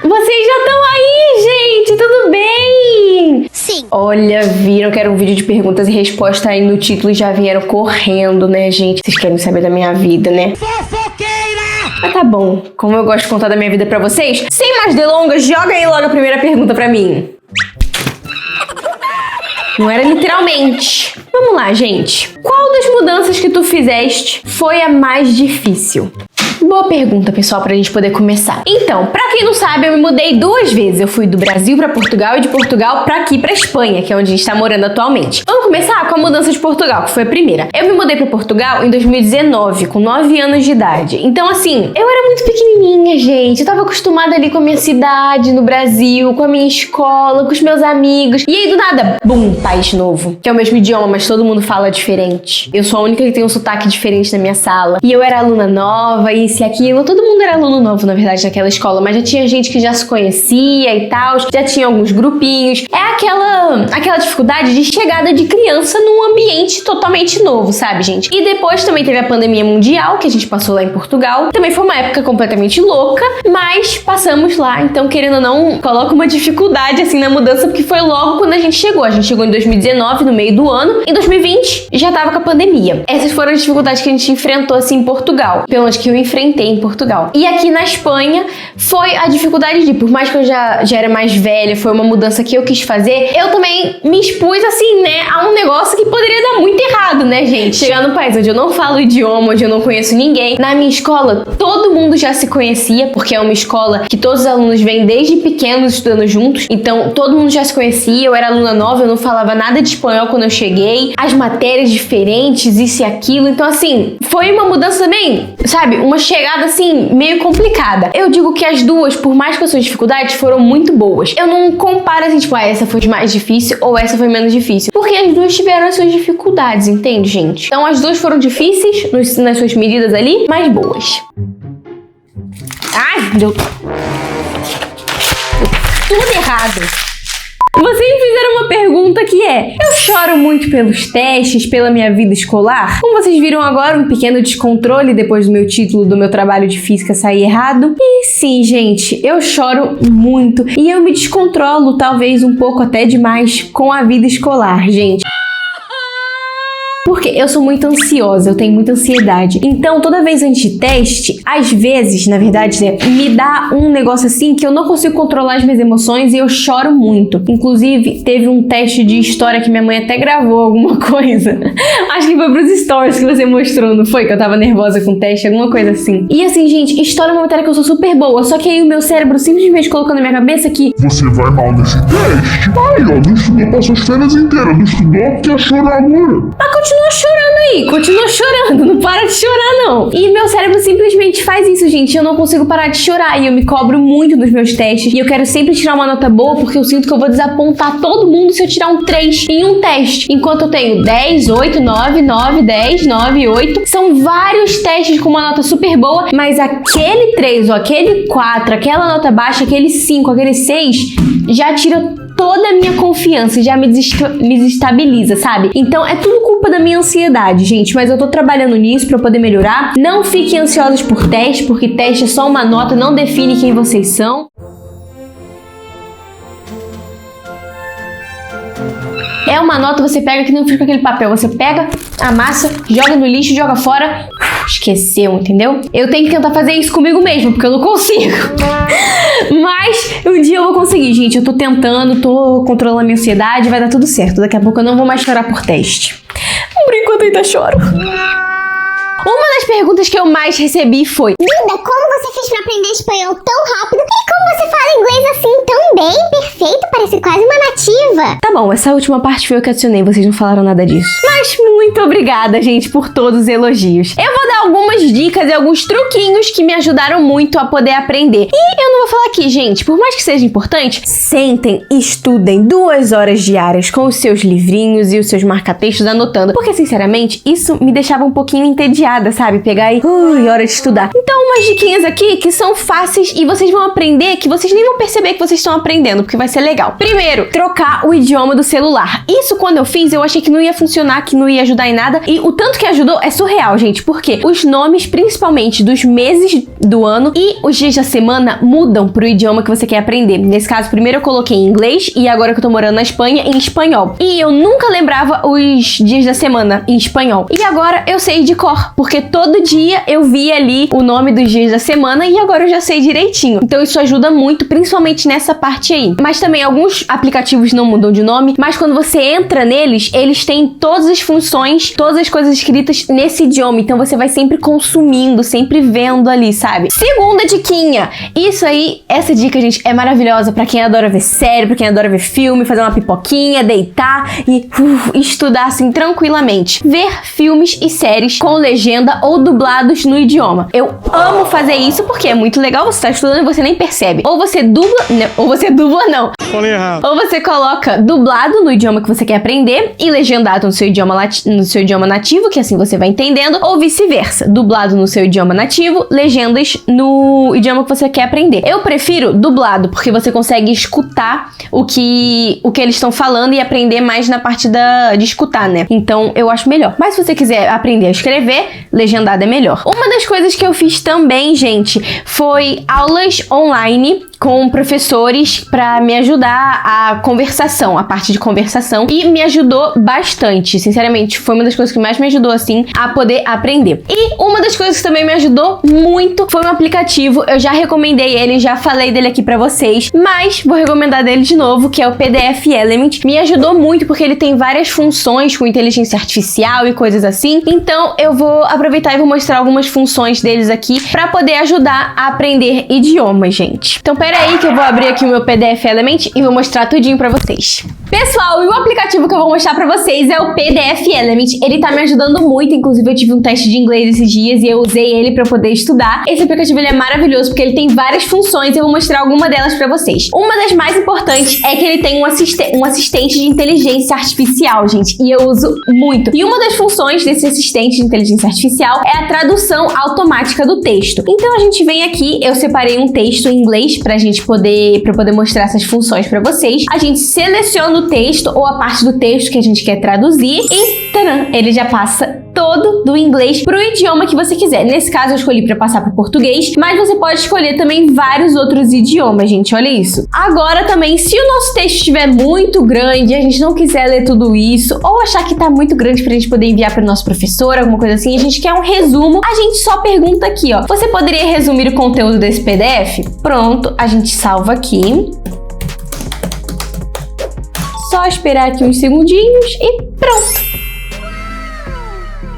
Vocês já estão aí, gente! Tudo bem? Sim. Olha, viram que era um vídeo de perguntas e respostas aí no título e já vieram correndo, né, gente? Vocês querem saber da minha vida, né? Fofoqueira! Mas tá bom, como eu gosto de contar da minha vida pra vocês, sem mais delongas, joga aí logo a primeira pergunta pra mim. Não era literalmente. Vamos lá, gente. Qual das mudanças que tu fizeste foi a mais difícil? Boa pergunta, pessoal, pra gente poder começar. Então, pra quem não sabe, eu me mudei 2 vezes. Eu fui do Brasil pra Portugal e de Portugal pra aqui, pra Espanha, que é onde a gente tá morando atualmente. Vamos começar com a mudança de Portugal, que foi a primeira. Eu me mudei pra Portugal em 2019, com 9 anos de idade. Então, assim, eu era muito pequenininha, gente. Eu tava acostumada ali com a minha cidade, no Brasil, com a minha escola, com os meus amigos. E aí, do nada, bum, país novo. Que é o mesmo idioma, mas todo mundo fala diferente. Eu sou a única que tem um sotaque diferente na minha sala. E eu era aluna nova, e isso e aquilo. Todo mundo era aluno novo, na verdade, naquela escola, mas já tinha gente que já se conhecia e tal, já tinha alguns grupinhos. É aquela dificuldade de chegada de criança num ambiente totalmente novo, sabe, gente? E depois também teve a pandemia mundial, que a gente passou lá em Portugal. Também foi uma época completamente louca, mas passamos lá, então, querendo ou não, coloca uma dificuldade, assim, na mudança, porque foi logo quando a gente chegou. A gente chegou em 2019, no meio do ano. Em 2020, já tava com a pandemia. Essas foram as dificuldades que a gente enfrentou, assim, em Portugal. Pelo menos que eu enfrentei em Portugal. E aqui na Espanha foi a dificuldade de, por mais que eu já era mais velha, foi uma mudança que eu quis fazer, eu também me expus, assim, né, a um negócio que poderia dar muito errado, né, gente? Chegar num país onde eu não falo o idioma, onde eu não conheço ninguém. Na minha escola, todo mundo já se conhecia, porque é uma escola que todos os alunos vêm desde pequenos estudando juntos, então todo mundo já se conhecia. Eu era aluna nova, eu não falava nada de espanhol quando eu cheguei, as matérias diferentes, isso e aquilo. Então, assim, foi uma mudança também, sabe, uma chegada, assim, meio complicada. Eu digo que as duas, por mais que as suas dificuldades, foram muito boas. Eu não comparo, assim, tipo, essa foi mais difícil ou essa foi menos difícil. Porque as duas tiveram as suas dificuldades, entende, gente? Então, as duas foram difíceis nas suas medidas ali, mas boas. Ai, deu tudo errado. Vocês me fizeram uma pergunta que é: eu choro muito pelos testes, pela minha vida escolar? Como vocês viram agora, um pequeno descontrole depois do meu título do meu trabalho de física sair errado. E sim, gente, eu choro muito e eu me descontrolo, talvez um pouco até demais, com a vida escolar, gente. Porque eu sou muito ansiosa, eu tenho muita ansiedade. Então, toda vez antes de teste, às vezes, na verdade, né, me dá um negócio assim que eu não consigo controlar as minhas emoções e eu choro muito. Inclusive, teve um teste de história que minha mãe até gravou alguma coisa. Acho que foi pros stories que você mostrou, não foi? Que eu tava nervosa com o teste, alguma coisa assim. E assim, gente, história é uma matéria que eu sou super boa, só que aí o meu cérebro simplesmente colocou na minha cabeça que você vai mal nesse teste? Ai, ó, não estudou, passou as férias inteiras, não estudou, quer chorar agora. Mas continua chorando aí, continua chorando, não para de chorar não. E meu cérebro simplesmente faz isso, gente, eu não consigo parar de chorar e eu me cobro muito nos meus testes e eu quero sempre tirar uma nota boa porque eu sinto que eu vou desapontar todo mundo se eu tirar um 3 em um teste, enquanto eu tenho 10, 8, 9, 9, 10, 9, 8, são vários testes com uma nota super boa, mas aquele 3 ou aquele 4, aquela nota baixa, aquele 5, aquele 6, já tira toda a minha confiança, já me desestabiliza, sabe? Então é tudo culpa da minha ansiedade, gente, mas eu tô trabalhando nisso pra poder melhorar. Não fiquem ansiosos por teste, porque teste é só uma nota, não define quem vocês são. É uma nota, você pega que não fica com aquele papel, você pega, amassa, joga no lixo, joga fora, esqueceu, entendeu? Eu tenho que tentar fazer isso comigo mesmo, porque eu não consigo. Mas um dia eu vou conseguir, gente. Eu tô tentando, tô controlando a minha ansiedade, vai dar tudo certo. Daqui a pouco eu não vou mais chorar por teste. Por enquanto eu ainda choro. Uma das perguntas que eu mais recebi foi: Linda, como você fez pra aprender espanhol tão rápido? E como você fala inglês assim tão bem? Perfeito, parece quase uma nativa. Tá bom, essa última parte foi eu que adicionei, vocês não falaram nada disso. Mas muito obrigada, gente, por todos os elogios. Eu vou dar algumas dicas e alguns truquinhos que me ajudaram muito a poder aprender. E eu não vou falar aqui, gente, por mais que seja importante, sentem e estudem 2 horas diárias com os seus livrinhos e os seus marca-textos anotando. Porque, sinceramente, isso me deixava um pouquinho entediada. chateada, sabe? Pegar e... hora de estudar. Então, umas diquinhas aqui que são fáceis e vocês vão aprender que vocês nem vão perceber que vocês estão aprendendo, porque vai ser legal. Primeiro, trocar o idioma do celular. Isso, quando eu fiz, eu achei que não ia funcionar, que não ia ajudar em nada. E o tanto que ajudou é surreal, gente. Porque os nomes, principalmente dos meses do ano e os dias da semana, mudam pro idioma que você quer aprender. Nesse caso, primeiro eu coloquei em inglês e agora que eu tô morando na Espanha, em espanhol. E eu nunca lembrava os dias da semana em espanhol. E agora eu sei de cor, porque todo dia eu via ali o nome dos dias da semana e agora eu já sei direitinho. Então isso ajuda muito, principalmente nessa parte aí. Mas também alguns aplicativos não mudam de nome, mas quando você entra neles, eles têm todas as funções, todas as coisas escritas nesse idioma. Então você vai sempre consumindo, sempre vendo ali, sabe? Segunda diquinha. Isso aí, essa dica, gente, é maravilhosa pra quem adora ver série, pra quem adora ver filme, fazer uma pipoquinha, deitar e estudar assim tranquilamente. Ver filmes e séries com legenda ou dublados no idioma. Eu amo fazer isso porque é muito legal. Você tá estudando e você nem percebe. Ou você dubla, não. Falei errado. Ou você coloca dublado no idioma que você quer aprender e legendado no seu idioma nativo, que assim você vai entendendo, ou vice-versa. Dublado no seu idioma nativo, legendas no idioma que você quer aprender. Eu prefiro dublado, porque você consegue escutar o que eles estão falando e aprender mais na parte de escutar, né? Então eu acho melhor. Mas se você quiser aprender a escrever, legendado é melhor. Uma das coisas que eu fiz também, gente, foi aulas online com professores para me ajudar a conversação, a parte de conversação, e me ajudou bastante, sinceramente, foi uma das coisas que mais me ajudou, assim, a poder aprender. E uma das coisas que também me ajudou muito foi um aplicativo, eu já recomendei ele, já falei dele aqui pra vocês, mas vou recomendar dele de novo, que é o PDF Element. Me ajudou muito porque ele tem várias funções com inteligência artificial e coisas assim, então eu vou aproveitar e vou mostrar algumas funções deles aqui pra poder ajudar a aprender idiomas, gente. Então, pera aí que eu vou abrir aqui o meu PDF Element e vou mostrar tudinho pra vocês. Pessoal, e o aplicativo que eu vou mostrar pra vocês é o PDF Element. Ele tá me ajudando muito, inclusive eu tive um teste de inglês esses dias e eu usei ele pra poder estudar. Esse aplicativo ele é maravilhoso porque ele tem várias funções e eu vou mostrar alguma delas pra vocês. Uma das mais importantes é que ele tem um assistente de inteligência artificial, gente, e eu uso muito. E uma das funções desse assistente de inteligência artificial é a tradução automática do texto. Então a gente vem aqui, eu separei um texto em inglês pra poder mostrar essas funções pra vocês. A gente seleciona o texto ou a parte do texto que a gente quer traduzir e tcharam, ele já passa todo do inglês pro idioma que você quiser. Nesse caso eu escolhi pra passar pro português, mas você pode escolher também vários outros idiomas, gente, olha isso. Agora também, se o nosso texto estiver muito grande e a gente não quiser ler tudo isso, ou achar que tá muito grande pra gente poder enviar pro nosso professor, alguma coisa assim, a gente quer um resumo, a gente só pergunta aqui, ó, você poderia resumir o conteúdo desse PDF? Pronto, a gente salva aqui. Só esperar aqui uns segundinhos e pronto.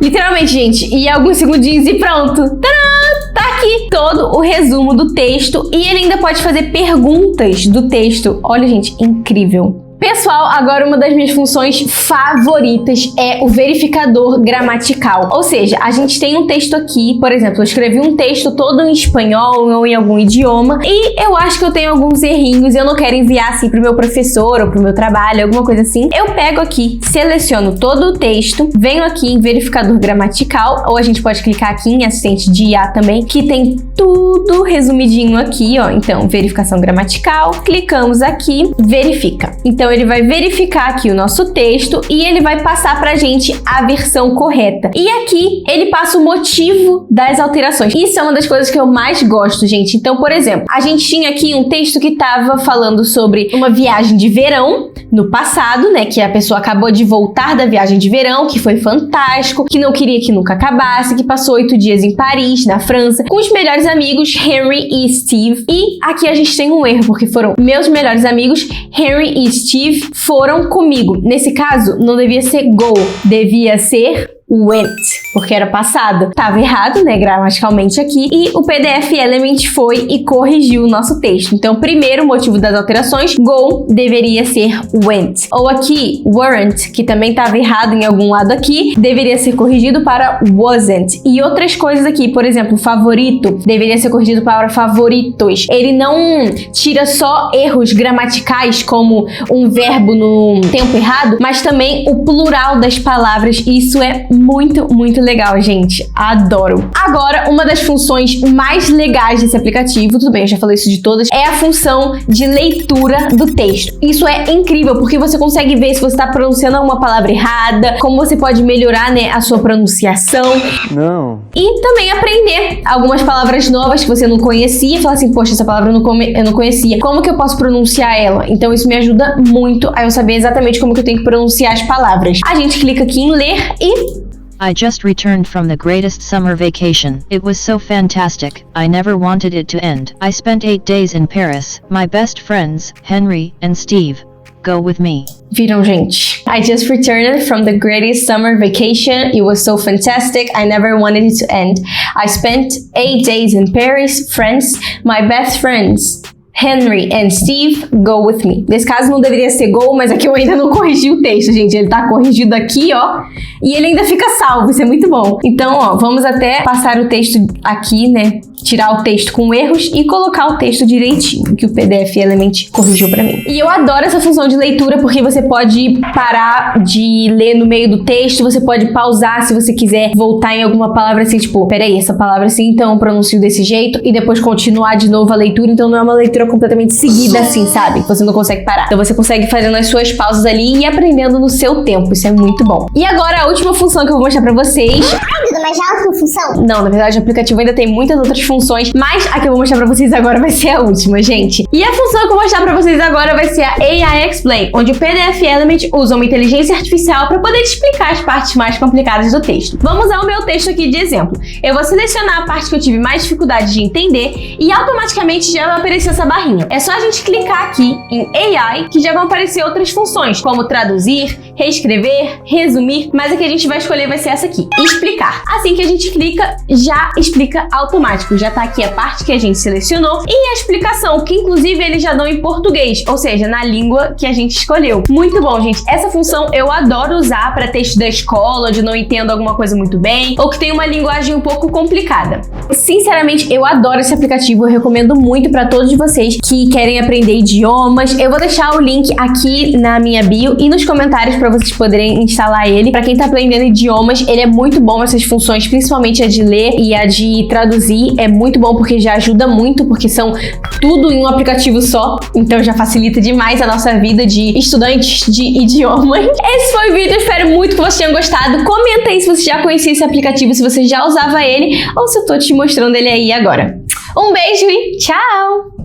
Literalmente, gente, e alguns segundinhos e pronto. Tadã! Tá aqui todo o resumo do texto e ele ainda pode fazer perguntas do texto. Olha, gente, incrível. Pessoal, agora uma das minhas funções favoritas é o verificador gramatical. Ou seja, a gente tem um texto aqui, por exemplo, eu escrevi um texto todo em espanhol ou em algum idioma e eu acho que eu tenho alguns errinhos e eu não quero enviar assim pro meu professor ou pro meu trabalho, alguma coisa assim. Eu pego aqui, seleciono todo o texto, venho aqui em verificador gramatical, ou a gente pode clicar aqui em assistente de IA também, que tem tudo resumidinho aqui, ó. Então, verificação gramatical, clicamos aqui, verifica. Então, ele vai verificar aqui o nosso texto e ele vai passar pra gente a versão correta. E aqui, ele passa o motivo das alterações. Isso é uma das coisas que eu mais gosto, gente. Então, por exemplo, a gente tinha aqui um texto que tava falando sobre uma viagem de verão no passado, né? Que a pessoa acabou de voltar da viagem de verão, que foi fantástico, que não queria que nunca acabasse, que passou 8 dias em Paris, na França, com os melhores amigos Henry e Steve. E aqui a gente tem um erro, porque foram meus melhores amigos Henry e Steve foram comigo. Nesse caso, não devia ser go, devia ser went, porque era passado. Tava errado, né, gramaticalmente aqui, e o PDF Element foi e corrigiu o nosso texto. Então, primeiro motivo das alterações, go deveria ser went. Ou aqui, weren't, que também tava errado em algum lado aqui, deveria ser corrigido para wasn't. E outras coisas aqui, por exemplo, favorito, deveria ser corrigido para favoritos. Ele não tira só erros gramaticais, como um verbo no tempo errado, mas também o plural das palavras. Isso é muito, muito legal, gente. Adoro. Agora, uma das funções mais legais desse aplicativo, tudo bem, eu já falei isso de todas, é a função de leitura do texto. Isso é incrível, porque você consegue ver se você está pronunciando alguma palavra errada, como você pode melhorar, né, a sua pronunciação. Não. E também aprender algumas palavras novas que você não conhecia. Falar assim, poxa, essa palavra eu não conhecia. Como que eu posso pronunciar ela? Então isso me ajuda muito a eu saber exatamente como que eu tenho que pronunciar as palavras. A gente clica aqui em ler e... I just returned from the greatest summer vacation. It was so fantastic. I never wanted it to end. I spent 8 days in Paris. My best friends, Henry and Steve, go with me. Viram, gente? I just returned from the greatest summer vacation. It was so fantastic. I never wanted it to end. I spent 8 days in Paris. Friends, my best friends, Henry and Steve, go with me. Nesse caso não deveria ser go, mas aqui eu ainda não corrigi o texto, gente. Ele tá corrigido aqui, ó. E ele ainda fica salvo, isso é muito bom. Então, ó, vamos até passar o texto aqui, né? Tirar o texto com erros e colocar o texto direitinho, que o PDF Element corrigiu pra mim. E eu adoro essa função de leitura, porque você pode parar de ler no meio do texto, você pode pausar se você quiser voltar em alguma palavra assim, tipo, peraí, essa palavra assim, então eu pronuncio desse jeito, e depois continuar de novo a leitura, então não é uma leitura completamente seguida assim, sabe? Você não consegue parar. Então você consegue fazendo as suas pausas ali e aprendendo no seu tempo, isso é muito bom. E agora a última função que eu vou mostrar pra vocês... Ai, Duda, mas já é a última função? Não, na verdade o aplicativo ainda tem muitas outras funções, mas a que eu vou mostrar pra vocês agora vai ser a última, gente. E a função que eu vou mostrar pra vocês agora vai ser a AI Explain, onde o PDF Element usa uma inteligência artificial pra poder te explicar as partes mais complicadas do texto. Vamos usar o meu texto aqui de exemplo. Eu vou selecionar a parte que eu tive mais dificuldade de entender e automaticamente já vai aparecer essa barrinha. É só a gente clicar aqui em AI que já vão aparecer outras funções, como traduzir, reescrever, resumir, mas a que a gente vai escolher vai ser essa aqui, explicar. Assim que a gente clica, já explica automático. Já tá aqui a parte que a gente selecionou e a explicação, que inclusive eles já dão em português, ou seja, na língua que a gente escolheu. Muito bom, gente. Essa função eu adoro usar para texto da escola, onde não entendo alguma coisa muito bem, ou que tem uma linguagem um pouco complicada. Sinceramente, eu adoro esse aplicativo, eu recomendo muito para todos vocês que querem aprender idiomas. Eu vou deixar o link aqui na minha bio e nos comentários para vocês poderem instalar ele. Para quem tá aprendendo idiomas, ele é muito bom, essas funções, principalmente a de ler e a de traduzir, é muito bom porque já ajuda muito, porque são tudo em um aplicativo só, então já facilita demais a nossa vida de estudantes de idiomas. Esse foi o vídeo, eu espero muito que vocês tenham gostado. Comenta aí se você já conhecia esse aplicativo, se você já usava ele, ou se eu tô te mostrando ele aí agora. Um beijo e tchau!